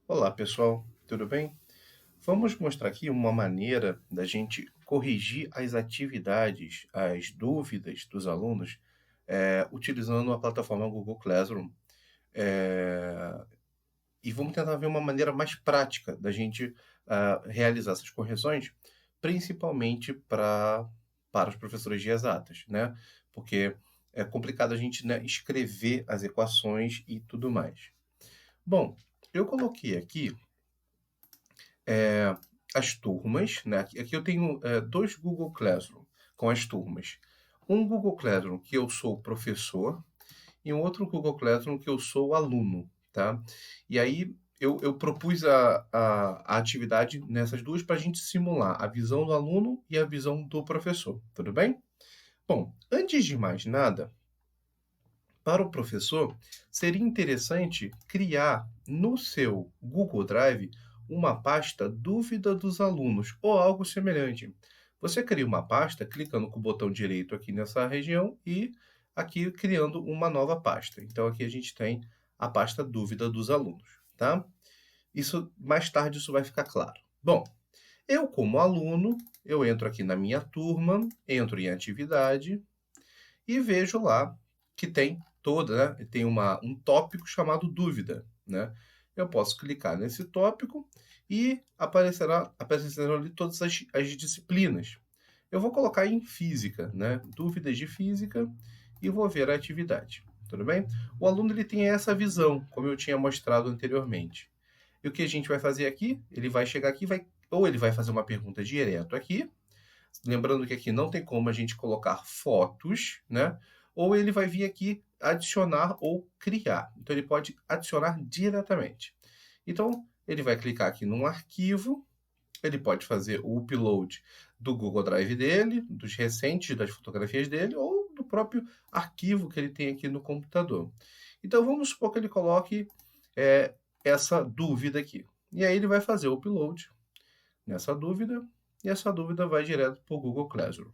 Olá, pessoal, tudo bem? Vamos mostrar aqui uma maneira da gente corrigir as atividades, as dúvidas dos alunos, utilizando a plataforma Google Classroom. Eh, e vamos tentar ver uma maneira mais prática da gente realizar essas correções, principalmente para os professores de exatas, né? Porque é complicado a gente, né, escrever as equações e tudo mais. Bom, eu coloquei aqui as turmas, né? Aqui eu tenho dois Google Classroom com as turmas. Um Google Classroom que eu sou professor e um outro Google Classroom que eu sou aluno, tá? E aí eu propus a atividade nessas duas para a gente simular a visão do aluno e a visão do professor, tudo bem? Bom, antes de mais nada, para o professor, seria interessante criar no seu Google Drive uma pasta dúvida dos alunos ou algo semelhante. Você cria uma pasta clicando com o botão direito aqui nessa região e aqui criando uma nova pasta. Então aqui a gente tem a pasta dúvida dos alunos, tá? Isso mais tarde isso vai ficar claro. Bom, eu como aluno, eu entro aqui na minha turma, entro em atividade e vejo lá que tem toda, né, tem um tópico chamado dúvida, né? Eu posso clicar nesse tópico e aparecerão ali todas as disciplinas. Eu vou colocar em física, né? Dúvidas de física e vou ver a atividade. Tudo bem? O aluno ele tem essa visão, como eu tinha mostrado anteriormente. E o que a gente vai fazer aqui? Ele vai chegar aqui, ou ele vai fazer uma pergunta direto aqui, lembrando que aqui não tem como a gente colocar fotos, né? Ou ele vai vir aqui adicionar ou criar. Então ele pode adicionar diretamente. Então ele vai clicar aqui num arquivo, ele pode fazer o upload do Google Drive dele, dos recentes das fotografias dele ou do próprio arquivo que ele tem aqui no computador. Então vamos supor que ele coloque essa dúvida aqui. E aí ele vai fazer o upload nessa dúvida e essa dúvida vai direto para o Google Classroom.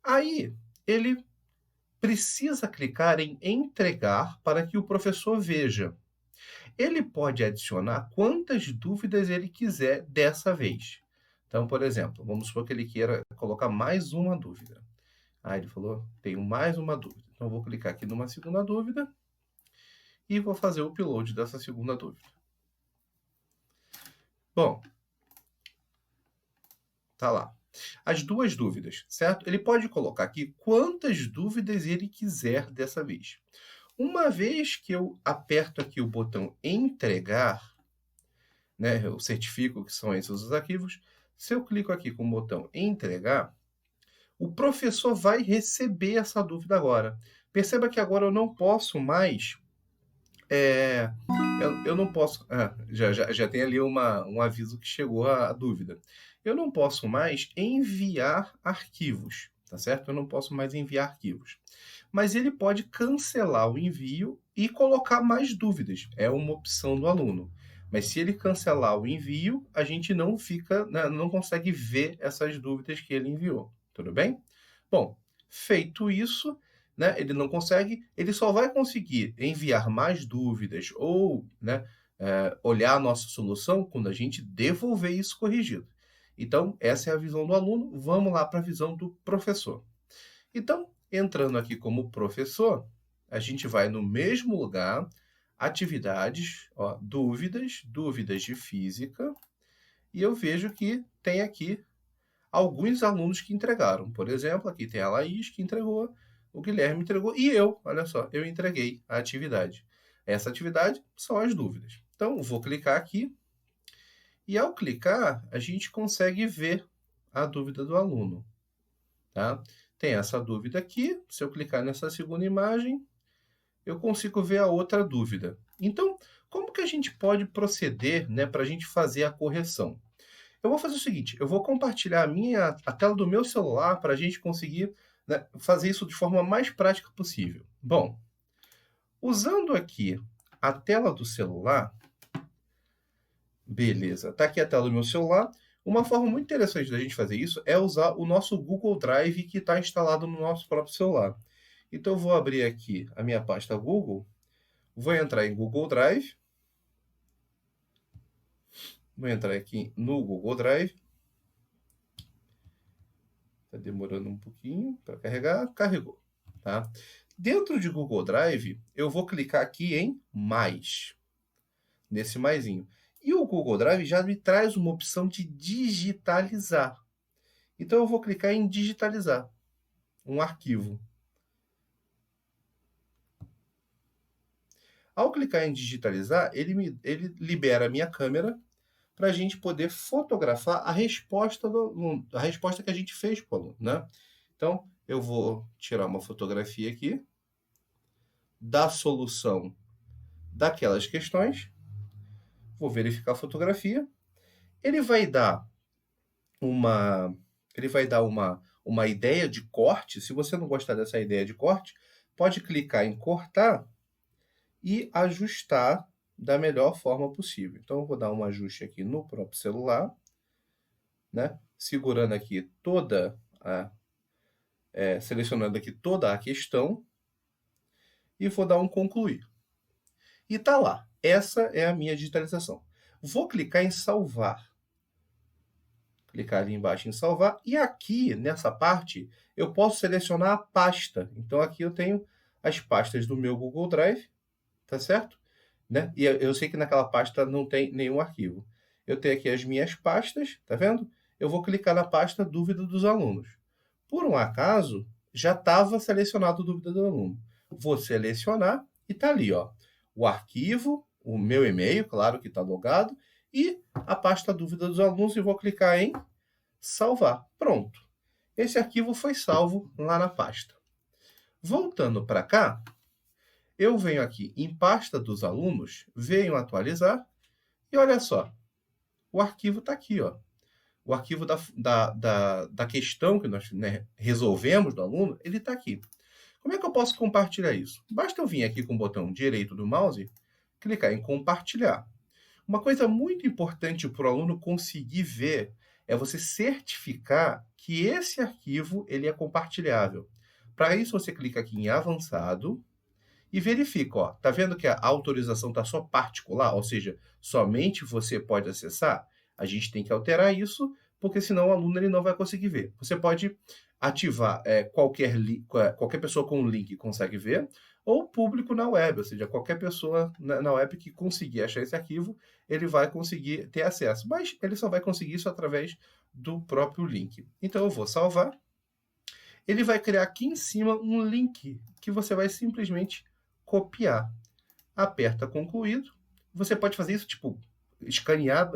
Aí ele precisa clicar em entregar para que o professor veja. Ele pode adicionar quantas dúvidas ele quiser dessa vez. Então, por exemplo, vamos supor que ele queira colocar mais uma dúvida. Aí ele falou, tenho mais uma dúvida. Então, eu vou clicar aqui numa segunda dúvida e vou fazer o upload dessa segunda dúvida. Bom, tá lá. As duas dúvidas, certo? Ele pode colocar aqui quantas dúvidas ele quiser dessa vez. Uma vez que eu aperto aqui o botão entregar, né, eu certifico que são esses os arquivos, se eu clico aqui com o botão entregar, o professor vai receber essa dúvida agora. Perceba que agora eu não posso mais eu não posso. Já tem ali um aviso que chegou a dúvida. Eu não posso mais enviar arquivos, tá certo? Eu não posso mais enviar arquivos. Mas ele pode cancelar o envio e colocar mais dúvidas. É uma opção do aluno. Mas se ele cancelar o envio, a gente não fica, né, não consegue ver essas dúvidas que ele enviou. Tudo bem? Bom, feito isso, né, ele não consegue, ele só vai conseguir enviar mais dúvidas ou, né, olhar a nossa solução quando a gente devolver isso corrigido. Então, essa é a visão do aluno. Vamos lá para a visão do professor. Então, entrando aqui como professor, a gente vai no mesmo lugar, atividades, ó, dúvidas, dúvidas de física, e eu vejo que tem aqui alguns alunos que entregaram. Por exemplo, aqui tem a Laís que entregou, o Guilherme entregou e eu, olha só, eu entreguei a atividade. Essa atividade são as dúvidas. Então, vou clicar aqui e ao clicar, a gente consegue ver a dúvida do aluno, tá? Tem essa dúvida aqui, se eu clicar nessa segunda imagem, eu consigo ver a outra dúvida. Então, como que a gente pode proceder, né, para a gente fazer a correção? Eu vou fazer o seguinte, eu vou compartilhar a tela do meu celular para a gente conseguir, né, fazer isso de forma mais prática possível. Bom, usando aqui a tela do celular, beleza, está aqui a tela do meu celular. Uma forma muito interessante da gente fazer isso é usar o nosso Google Drive que está instalado no nosso próprio celular. Então, eu vou abrir aqui a minha pasta Google, vou entrar em Google Drive, Vou entrar aqui no Google Drive. Está demorando um pouquinho para carregar. Carregou, tá? Dentro de Google Drive, eu vou clicar aqui em Mais, nesse maisinho. E o Google Drive já me traz uma opção de digitalizar. Então, eu vou clicar em digitalizar um arquivo. Ao clicar em digitalizar, ele libera a minha câmera para a gente poder fotografar a resposta do aluno, a resposta que a gente fez para o aluno, né? Então, eu vou tirar uma fotografia aqui da solução daquelas questões, vou verificar a fotografia, ele vai dar uma, uma ideia de corte. Se você não gostar dessa ideia de corte, pode clicar em cortar e ajustar da melhor forma possível. Então, eu vou dar um ajuste aqui no próprio celular, né? Segurando aqui selecionando aqui toda a questão e vou dar um concluir. E tá lá. Essa é a minha digitalização. Vou clicar em salvar. Clicar ali embaixo em salvar. E aqui, nessa parte, eu posso selecionar a pasta. Então, aqui eu tenho as pastas do meu Google Drive, tá certo? Né? E eu sei que naquela pasta não tem nenhum arquivo. Eu tenho aqui as minhas pastas, tá vendo? Eu vou clicar na pasta dúvida dos alunos. Por um acaso, já estava selecionado dúvida do aluno. Vou selecionar e tá ali, ó, o arquivo, o meu e-mail, claro que está logado, e a pasta dúvida dos alunos e vou clicar em salvar. Pronto. Esse arquivo foi salvo lá na pasta. Voltando para cá, eu venho aqui em pasta dos alunos, venho atualizar e olha só, o arquivo está aqui, ó. O arquivo da questão que nós, né, resolvemos do aluno, ele está aqui. Como é que eu posso compartilhar isso? Basta eu vir aqui com o botão direito do mouse, clicar em compartilhar. Uma coisa muito importante para o aluno conseguir ver é você certificar que esse arquivo ele é compartilhável. Para isso, você clica aqui em avançado e verifica, ó, tá vendo que a autorização está só particular, ou seja, somente você pode acessar? A gente tem que alterar isso, porque senão o aluno ele não vai conseguir ver. Você pode ativar qualquer pessoa com link consegue ver, ou público na web, ou seja, qualquer pessoa na web que conseguir achar esse arquivo, ele vai conseguir ter acesso. Mas ele só vai conseguir isso através do próprio link. Então eu vou salvar. Ele vai criar aqui em cima um link que você vai simplesmente copiar. Aperta concluído. Você pode fazer isso, tipo, escanear,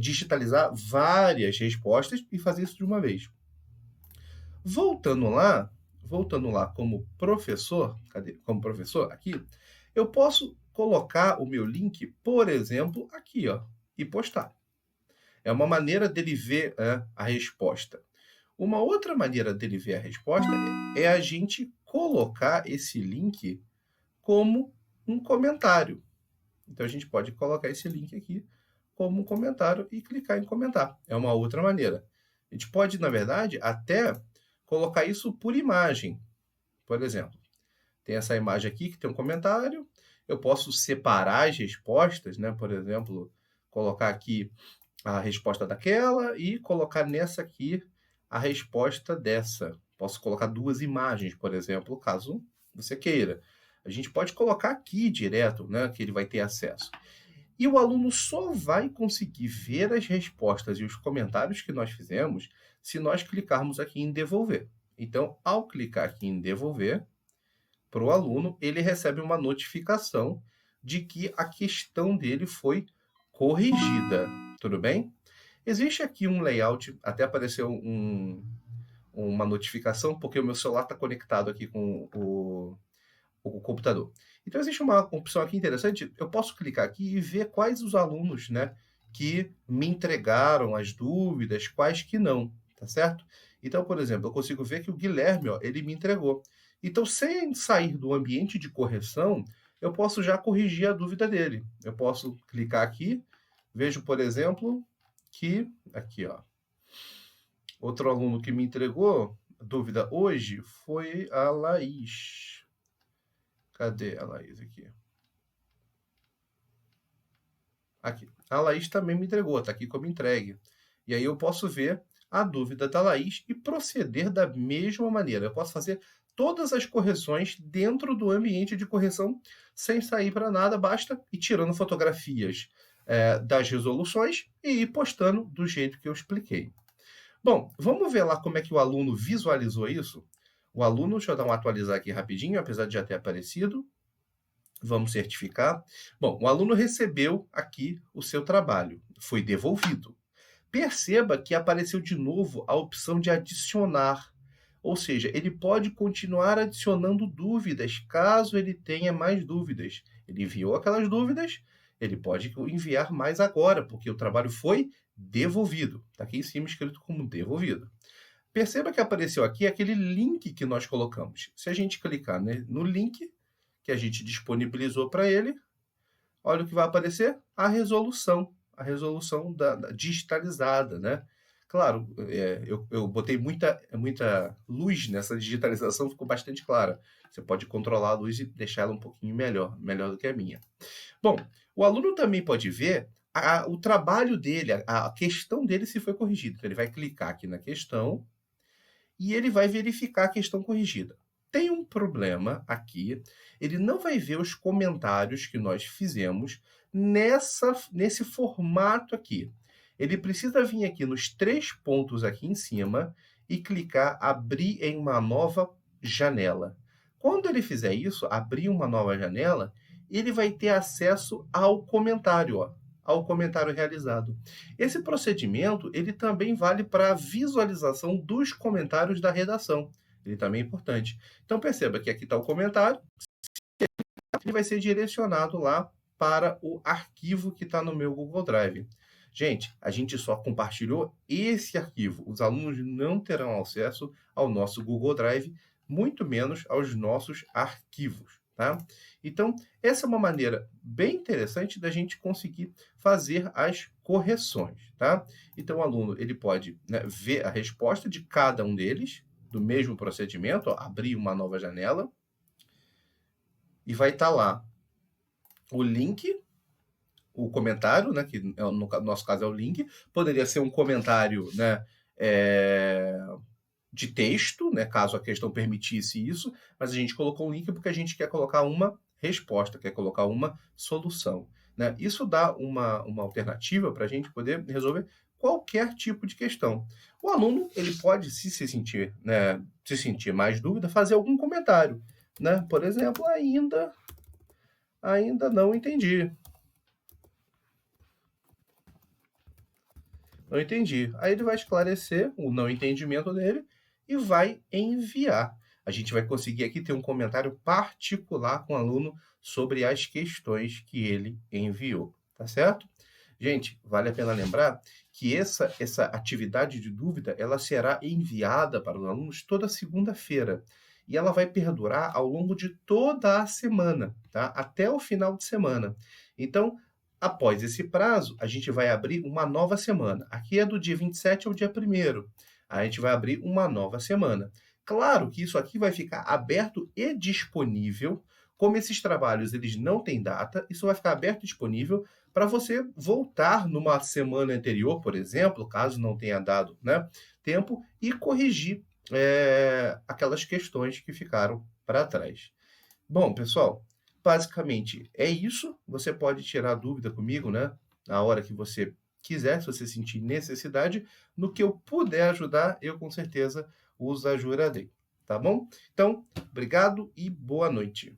digitalizar várias respostas e fazer isso de uma vez. Voltando lá como professor, cadê? Como professor, aqui, eu posso colocar o meu link, por exemplo, aqui, ó, e postar. É uma maneira dele ver a resposta. Uma outra maneira dele ver a resposta é a gente colocar esse link como um comentário. Então, a gente pode colocar esse link aqui como um comentário e clicar em comentar. É uma outra maneira. A gente pode, na verdade, até colocar isso por imagem. Por exemplo, tem essa imagem aqui que tem um comentário. Eu posso separar as respostas, né? Por exemplo, colocar aqui a resposta daquela e colocar nessa aqui a resposta dessa. Posso colocar duas imagens, por exemplo, caso você queira. A gente pode colocar aqui direto, né, que ele vai ter acesso. E o aluno só vai conseguir ver as respostas e os comentários que nós fizemos se nós clicarmos aqui em devolver. Então, ao clicar aqui em devolver, para o aluno, ele recebe uma notificação de que a questão dele foi corrigida. Tudo bem? Existe aqui um layout, até apareceu uma notificação, porque o meu celular está conectado aqui com o computador. Então, existe uma opção aqui interessante. Eu posso clicar aqui e ver quais os alunos, né, que me entregaram as dúvidas, quais que não, tá certo? Então, por exemplo, eu consigo ver que o Guilherme, ó, ele me entregou. Então, sem sair do ambiente de correção, eu posso já corrigir a dúvida dele. Eu posso clicar aqui, vejo, por exemplo, que aqui, ó, outro aluno que me entregou dúvida hoje foi a Laís. Cadê a Laís aqui? Aqui. A Laís também me entregou, está aqui como entregue. E aí eu posso ver a dúvida da Laís e proceder da mesma maneira. Eu posso fazer todas as correções dentro do ambiente de correção sem sair para nada, basta ir tirando fotografias das resoluções e ir postando do jeito que eu expliquei. Bom, vamos ver lá como é que o aluno visualizou isso? O aluno, deixa eu dar um atualizar aqui rapidinho, apesar de já ter aparecido. Vamos certificar. Bom, o aluno recebeu aqui o seu trabalho, foi devolvido. Perceba que apareceu de novo a opção de adicionar, ou seja, ele pode continuar adicionando dúvidas, caso ele tenha mais dúvidas. Ele enviou aquelas dúvidas, ele pode enviar mais agora, porque o trabalho foi devolvido. Está aqui em cima escrito como devolvido. Perceba que apareceu aqui aquele link que nós colocamos. Se a gente clicar no link que a gente disponibilizou para ele, olha o que vai aparecer, a resolução digitalizada, né? Claro, eu botei muita luz nessa digitalização, ficou bastante clara. Você pode controlar a luz e deixar ela um pouquinho melhor do que a minha. Bom, o aluno também pode ver o trabalho dele, a questão dele se foi corrigida. Então, ele vai clicar aqui na questão e ele vai verificar a questão corrigida. Tem um problema aqui, ele não vai ver os comentários que nós fizemos nesse formato aqui. Ele precisa vir aqui nos 3 pontos aqui em cima e clicar abrir em uma nova janela. Quando ele fizer isso, abrir uma nova janela, ele vai ter acesso ao comentário, ó, ao comentário realizado. Esse procedimento ele também vale para a visualização dos comentários da redação. Ele também é importante. Então, perceba que aqui está o comentário, ele vai ser direcionado lá para o arquivo que está no meu Google Drive. Gente, a gente só compartilhou esse arquivo. Os alunos não terão acesso ao nosso Google Drive, muito menos aos nossos arquivos. Tá? Então, essa é uma maneira bem interessante da gente conseguir fazer as correções. Tá? Então, o aluno ele pode, né, ver a resposta de cada um deles, do mesmo procedimento, ó, abrir uma nova janela, e vai estar lá o link, o comentário, né, que no nosso caso é o link, poderia ser um comentário, né, de texto, né, caso a questão permitisse isso, mas a gente colocou um link porque a gente quer colocar uma resposta, quer colocar uma solução. Né? Isso dá uma alternativa para a gente poder resolver qualquer tipo de questão. O aluno ele pode, se sentir mais dúvida, fazer algum comentário. Né? Por exemplo, ainda não entendi. Não entendi. Aí ele vai esclarecer o não entendimento dele e vai enviar. A gente vai conseguir aqui ter um comentário particular com o aluno sobre as questões que ele enviou, tá certo? Gente, vale a pena lembrar que essa atividade de dúvida, ela será enviada para os alunos toda segunda-feira. E ela vai perdurar ao longo de toda a semana, tá? Até o final de semana. Então, após esse prazo, a gente vai abrir uma nova semana. Aqui é do dia 27 ao dia 1º. A gente vai abrir uma nova semana. Claro que isso aqui vai ficar aberto e disponível. Como esses trabalhos eles não têm data, isso vai ficar aberto e disponível para você voltar numa semana anterior, por exemplo, caso não tenha dado, né, tempo, e corrigir aquelas questões que ficaram para trás. Bom, pessoal, basicamente é isso. Você pode tirar dúvida comigo, né, na hora que você quiser, se você sentir necessidade. No que eu puder ajudar, eu com certeza os ajudarei. Tá bom? Então, obrigado e boa noite.